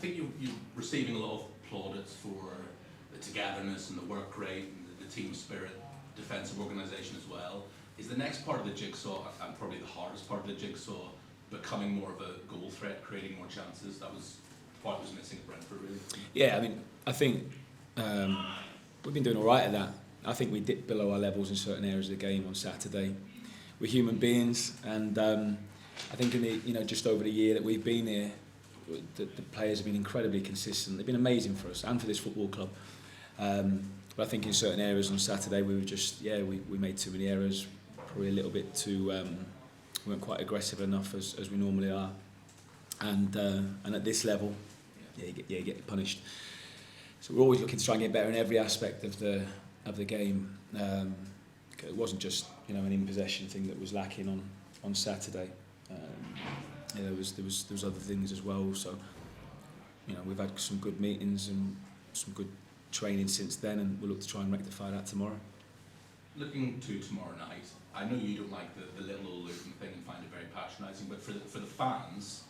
think you're receiving a lot of plaudits for the togetherness and the work rate and the team spirit, defensive organisation as well. Is the next part of the jigsaw, and probably the hardest part of the jigsaw, becoming more of a goal threat, creating more chances? That was the part that was missing at Brentford, really. Yeah, I mean, I think we've been doing all right at that. I think we dipped below our levels in certain areas of the game on Saturday. We're human beings, and I think in the just over the year that we've been here, the players have been incredibly consistent. They've been amazing for us and for this football club. But I think in certain areas on Saturday we were just we made too many errors, probably a little bit too we weren't quite aggressive enough as we normally are, and at this level, you get punished. So we're always looking to try and get better in every aspect of the game. It wasn't just an in possession thing that was lacking on Saturday. There was other things as well. So we've had some good meetings and some good training since then, and we'll look to try and rectify that tomorrow. Looking to tomorrow night, I know you don't like the little old Luton thing and find it very patronising, but for the fans,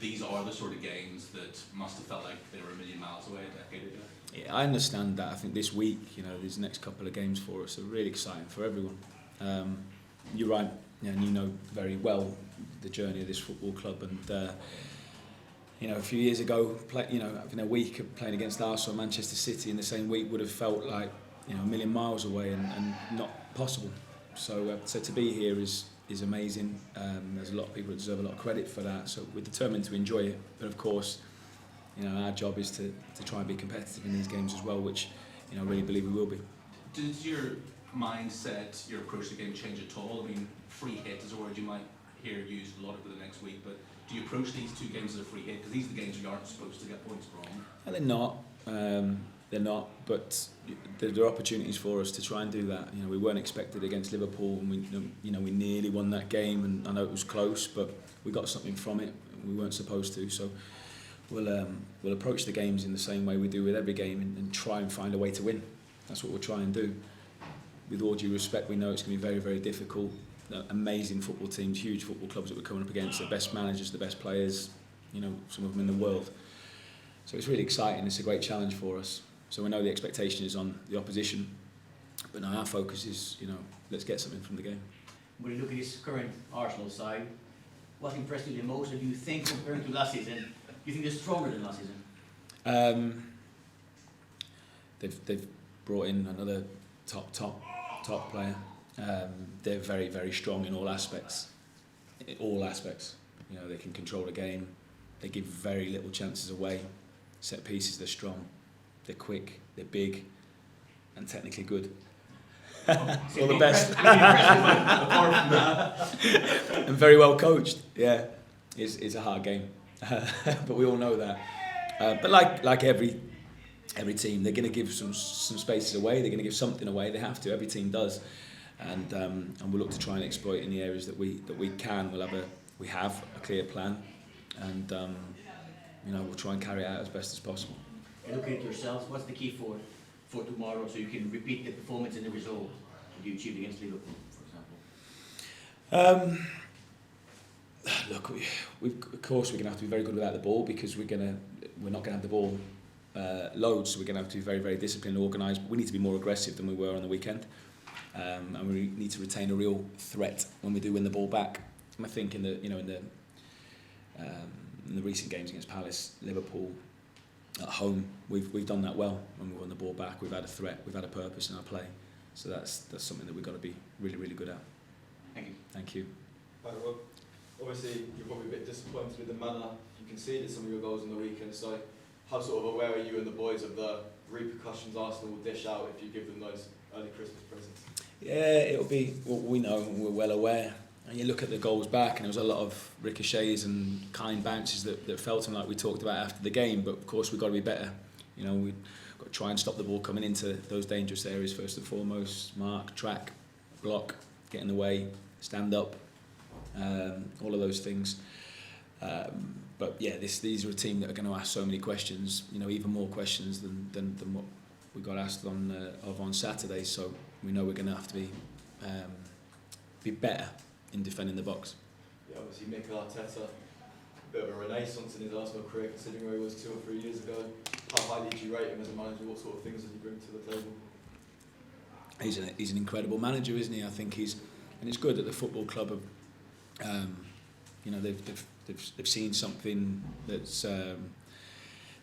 these are the sort of games that must have felt like they were a million miles away a decade ago. Yeah, I understand that. I think this week, these next couple of games for us are really exciting for everyone. You're right, and you know very well the journey of this football club, and a few years ago, having a week of playing against Arsenal and Manchester City in the same week would have felt like a million miles away and not possible. So to be here is amazing. There's a lot of people that deserve a lot of credit for that. So we're determined to enjoy it, but of course, our job is to try and be competitive in these games as well, which I really believe we will be. Did your mindset, your approach to the game change at all? I mean, free hit is a word you might hear used a lot over the next week, but do you approach these two games as a free hit? Because these are the games you aren't supposed to get points from. And they're not, but there are opportunities for us to try and do that. We weren't expected against Liverpool, and we nearly won that game, and I know it was close, but we got something from it. We weren't supposed to, so we'll approach the games in the same way we do with every game, and try and find a way to win. That's what we'll try and do. With all due respect, we know it's going to be very, very difficult. Amazing football teams, huge football clubs that we're coming up against, the best managers, the best players, some of them in the world. So it's really exciting. It's a great challenge for us. So we know the expectation is on the opposition, but now our focus is, let's get something from the game. When you look at this current Arsenal side, what impressed you the most? And do you think, compared to last season, do you think they're stronger than last season? They've brought in another top player. They're very, very strong in all aspects. They can control the game. They give very little chances away. Set pieces, they're strong. They're quick. They're big, and technically good. All the best. And very well coached. Yeah, it's a hard game, but we all know that. But like every team, they're going to give some spaces away. They're going to give something away. They have to. Every team does. And we'll look to try and exploit in the areas that we can. We have a clear plan, and we'll try and carry it out as best as possible. And looking at yourselves, what's the key for tomorrow, so you can repeat the performance and the result that you achieved against Liverpool, for example? Look, of course we're going to have to be very good without the ball, because we're not going to have the ball loads, so we're going to have to be very, very disciplined and organised. But we need to be more aggressive than we were on the weekend. And we need to retain a real threat when we do win the ball back. And I think in the recent games against Palace, Liverpool, at home, we've done that well. When we won the ball back, we've had a threat, we've had a purpose in our play. So that's something that we've got to be really, really good at. Thank you. Thank you. Hi, Rob. Obviously, you're probably a bit disappointed with the manner you conceded some of your goals on the weekend. So, how sort of aware are you and the boys of the repercussions Arsenal will dish out if you give them those early Christmas presents? Yeah, it'll be. Well, we know, and we're well aware. And you look at the goals back, and there was a lot of ricochets and kind bounces that felt him, like we talked about after the game. But of course, we've got to be better. We've got to try and stop the ball coming into those dangerous areas first and foremost. Mark, track, block, get in the way, stand up, all of those things. But yeah, these are a team that are going to ask so many questions. Even more questions than what we got asked on Saturday. So we know we're going to have to be better in defending the box. Yeah, obviously Mikel Arteta bit of a renaissance in his Arsenal career, considering where he was 2 or 3 years ago. How highly do you rate him as a manager? What sort of things does he bring to the table? He's an incredible manager, isn't he? I think and it's good that the football club have, you know, they've seen something that's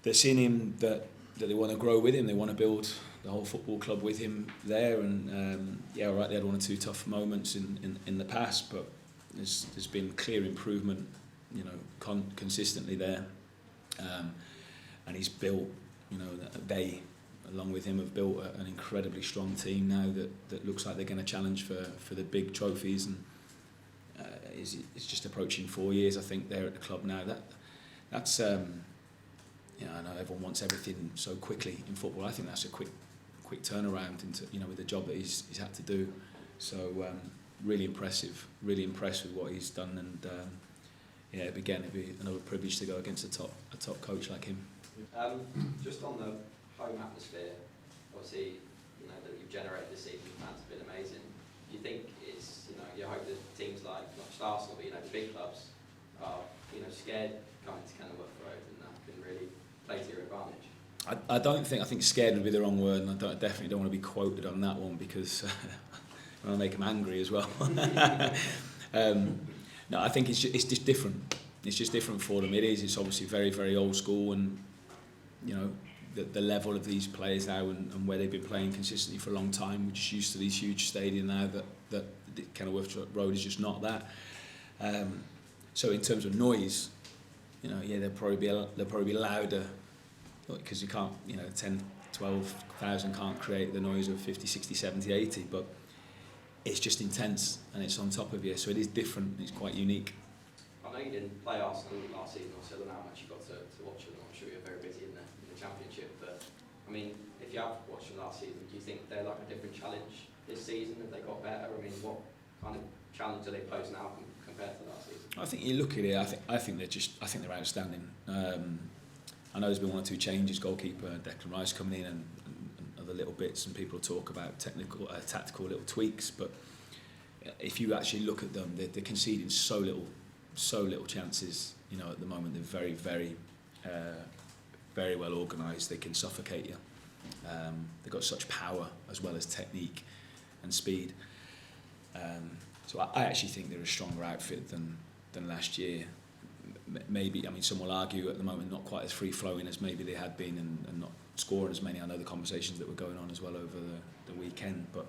they've seen him that they want to grow with him. They want to build the whole football club with him there. And yeah, right, they had 1 or 2 tough moments in the past, but there's been clear improvement, you know, consistently there. And he's built, you know, they, along with him, have built an incredibly strong team now that looks like they're going to challenge for the big trophies. And it's just approaching 4 years, I think, there at the club now. That's you know, I know everyone wants everything so quickly in football. I think that's a quick turnaround into, you know, with the job that he's had to do. So really impressive. Really impressed with what he's done. And yeah, again, it'd be another privilege to go against a top coach like him. Just on the home atmosphere, obviously, you know, that you've generated this season, the fans have been amazing. Do you think it's, you know, you hope that teams like, not just Arsenal, but, you know, the big clubs are, you know, scared coming to Kenilworth Road, and that can really play to your advantage? I think scared would be the wrong word, and I definitely don't want to be quoted on that one, because I want to make them angry as well. No, I think it's just different. It's just different for them. It's obviously very, very old school, and you know, the level of these players now and where they've been playing consistently for a long time, we're just used to these huge stadiums now that Kenilworth Road is just not that. So in terms of noise, you know, yeah, they'll probably be louder, because you can't, you know, 10, 12,000 can't create the noise of 50, 60, 70, 80, but it's just intense and it's on top of you, so it is different. It's quite unique. I know you didn't play Arsenal last season, so I don't know how much you got to watch them. I'm sure you're very busy in the Championship, but I mean, if you have watched them last season, do you think they're like a different challenge this season? Have they got better? I mean, what kind of challenge do they pose now compared to last season? I think you look at it. I think they're outstanding. I know there's been 1 or 2 changes. Goalkeeper Declan Rice coming in and other little bits, and people talk about tactical little tweaks. But if you actually look at them, they're conceding so little chances. You know, at the moment they're very, very, very well organised. They can suffocate you. They've got such power as well as technique and speed. So I actually think they're a stronger outfit than last year. Maybe, I mean, some will argue at the moment not quite as free-flowing as maybe they had been, and not scoring as many. I know the conversations that were going on as well over the weekend, but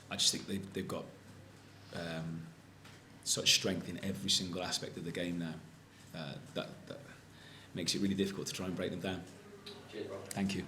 I just think they've got such strength in every single aspect of the game now that makes it really difficult to try and break them down. Cheers, Rob. Thank you.